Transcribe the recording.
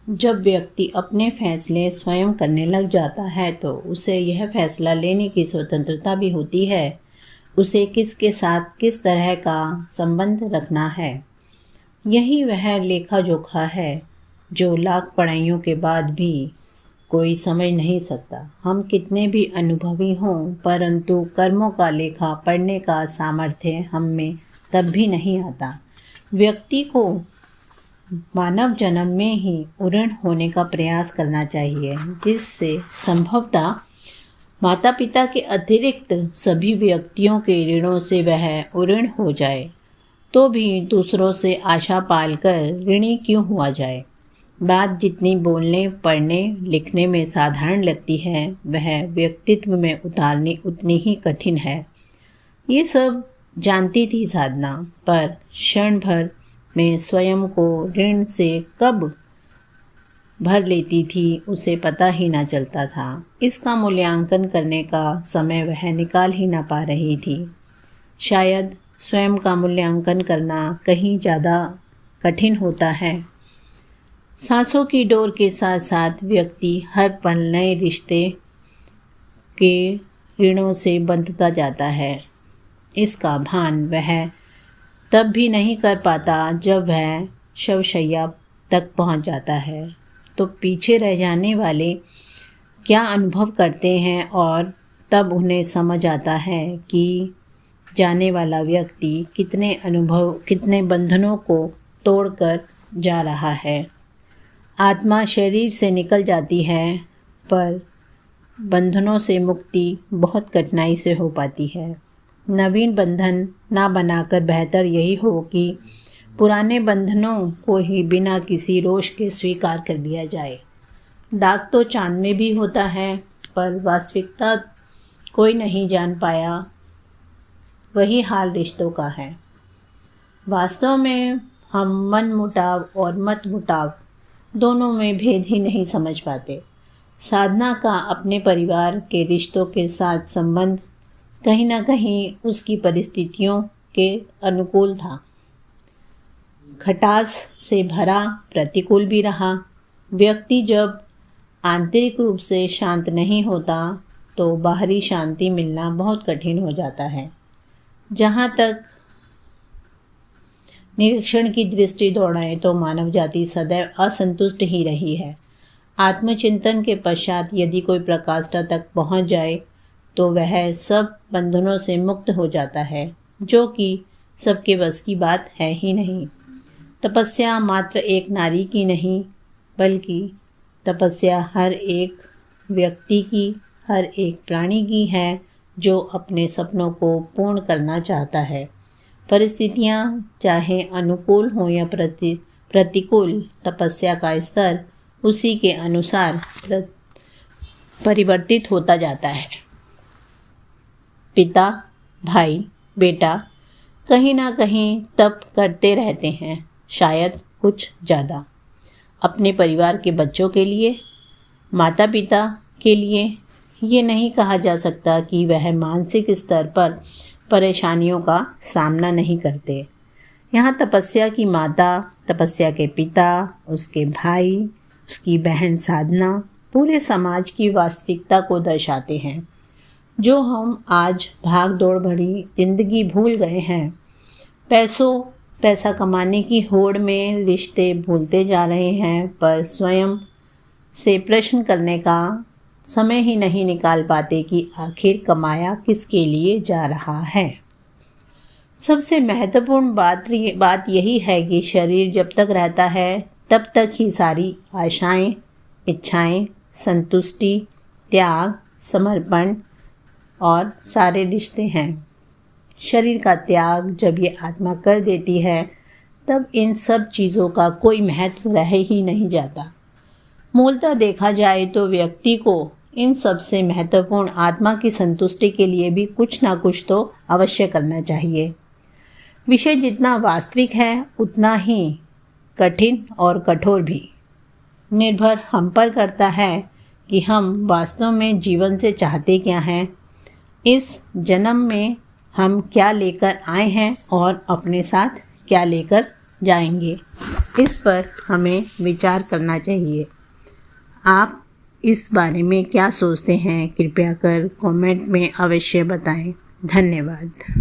जब व्यक्ति अपने फैसले स्वयं करने लग जाता है तो उसे यह फैसला लेने की स्वतंत्रता भी होती है। उसे किसके साथ किस तरह का संबंध रखना है, यही वह लेखा जोखा है जो लाख पढ़ाइयों के बाद भी कोई समझ नहीं सकता। हम कितने भी अनुभवी हों, परंतु कर्मों का लेखा पढ़ने का सामर्थ्य हम में तब भी नहीं आता। व्यक्ति को मानव जन्म में ही उऋण होने का प्रयास करना चाहिए, जिससे संभवतः माता पिता के अतिरिक्त सभी व्यक्तियों के ऋणों से वह उऋण हो जाए, तो भी दूसरों से आशा पालकर ऋणी क्यों हुआ जाए। बात जितनी बोलने पढ़ने लिखने में साधारण लगती है, वह व्यक्तित्व में उतारनी उतनी ही कठिन है। ये सब जानती थी साधना, पर क्षण भर में स्वयं को ऋण से कब भर लेती थी उसे पता ही ना चलता था। इसका मूल्यांकन करने का समय वह निकाल ही ना पा रही थी। शायद स्वयं का मूल्यांकन करना कहीं ज़्यादा कठिन होता है। सांसों की डोर के साथ साथ व्यक्ति हर पल नए रिश्ते के ऋणों से बंधता जाता है। इसका भान वह तब भी नहीं कर पाता जब वह शवशैया तक पहुंच जाता है। तो पीछे रह जाने वाले क्या अनुभव करते हैं, और तब उन्हें समझ आता है कि जाने वाला व्यक्ति कितने बंधनों को तोड़कर जा रहा है। आत्मा शरीर से निकल जाती है, पर बंधनों से मुक्ति बहुत कठिनाई से हो पाती है। नवीन बंधन ना बनाकर बेहतर यही हो कि पुराने बंधनों को ही बिना किसी रोष के स्वीकार कर लिया जाए। दाग तो चांद में भी होता है, पर वास्तविकता कोई नहीं जान पाया। वही हाल रिश्तों का है। वास्तव में हम मन मुटाव और मत मुटाव दोनों में भेद ही नहीं समझ पाते। साधना का अपने परिवार के रिश्तों के साथ संबंध कहीं ना कहीं उसकी परिस्थितियों के अनुकूल था। खटास से भरा, प्रतिकूल भी रहा। व्यक्ति जब आंतरिक रूप से शांत नहीं होता तो बाहरी शांति मिलना बहुत कठिन हो जाता है। जहाँ तक निरीक्षण की दृष्टि दौड़ाएं तो मानव जाति सदैव असंतुष्ट ही रही है। आत्मचिंतन के पश्चात यदि कोई प्रकाष्ठा तक पहुँच जाए तो वह सब बंधनों से मुक्त हो जाता है, जो कि सबके बस की बात है ही नहीं। तपस्या मात्र एक नारी की नहीं, बल्कि तपस्या हर एक व्यक्ति की, हर एक प्राणी की है जो अपने सपनों को पूर्ण करना चाहता है। परिस्थितियाँ चाहे अनुकूल हों या प्रतिकूल, तपस्या का स्तर उसी के अनुसार परिवर्तित होता जाता है। पिता, भाई, बेटा कहीं ना कहीं तप करते रहते हैं, शायद कुछ ज़्यादा। अपने परिवार के बच्चों के लिए, माता पिता के लिए। ये नहीं कहा जा सकता कि वह मानसिक स्तर पर परेशानियों का सामना नहीं करते। यहाँ तपस्या की माता, तपस्या के पिता, उसके भाई, उसकी बहन साधना पूरे समाज की वास्तविकता को दर्शाते हैं, जो हम आज भाग दौड़ भरी जिंदगी भूल गए हैं। पैसा कमाने की होड़ में रिश्ते भूलते जा रहे हैं, पर स्वयं से प्रश्न करने का समय ही नहीं निकाल पाते कि आखिर कमाया किसके लिए जा रहा है। सबसे महत्वपूर्ण बात यही है कि शरीर जब तक रहता है तब तक ही सारी आशाएं, इच्छाएं, संतुष्टि, त्याग, समर्पण और सारे रिश्ते हैं। शरीर का त्याग जब ये आत्मा कर देती है, तब इन सब चीज़ों का कोई महत्व रह ही नहीं जाता। मूलतः देखा जाए तो व्यक्ति को इन सबसे महत्वपूर्ण आत्मा की संतुष्टि के लिए भी कुछ ना कुछ तो अवश्य करना चाहिए। विषय जितना वास्तविक है उतना ही कठिन और कठोर भी। निर्भर हम पर करता है कि हम वास्तव में जीवन से चाहते क्या हैं, इस जन्म में हम क्या लेकर आए हैं और अपने साथ क्या लेकर जाएंगे। इस पर हमें विचार करना चाहिए। आप इस बारे में क्या सोचते हैं? कृपया कर कमेंट में अवश्य बताएं। धन्यवाद।